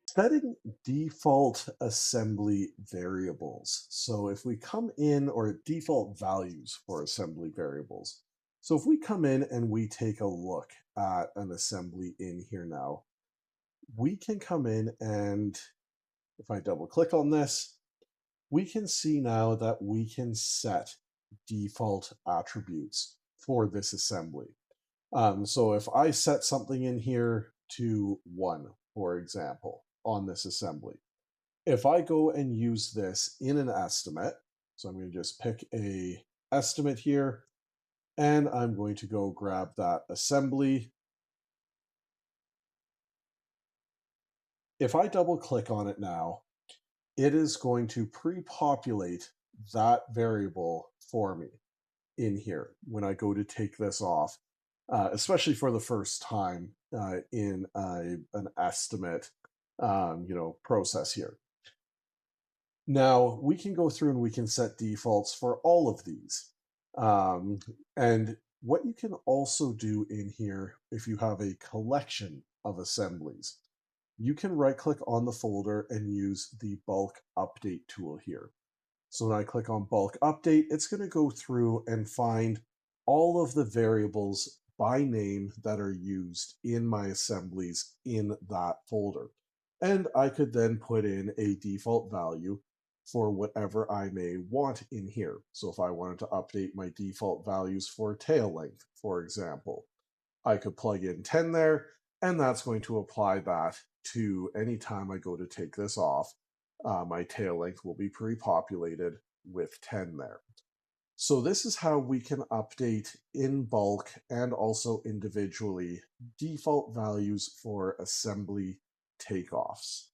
Setting default assembly variables. So if we come in, or default values for assembly variables. So if we come in and we take a look at an assembly in here now, we can come in and if I double click on this, we can see now that we can set default attributes for this assembly. So if I set something in here to 1, for example, on this assembly, if I go and use this in an estimate, so I'm going to just pick a estimate here, and I'm going to go grab that assembly. If I double click on it now, it is going to pre-populate that variable for me in here when I go to take this off, especially for the first time in an estimate process here. Now we can go through and we can set defaults for all of these. And what you can also do in here, if you have a collection of assemblies, you can right click on the folder and use the bulk update tool here. So when I click on bulk update, it's going to go through and find all of the variables by name that are used in my assemblies in that folder. And I could then put in a default value for whatever I may want in here. So if I wanted to update my default values for tail length, for example, I could plug in 10 there, and that's going to apply that to any time I go to take this off. My tail length will be pre-populated with 10 there. So this is how we can update in bulk and also individually default values for assembly takeoffs.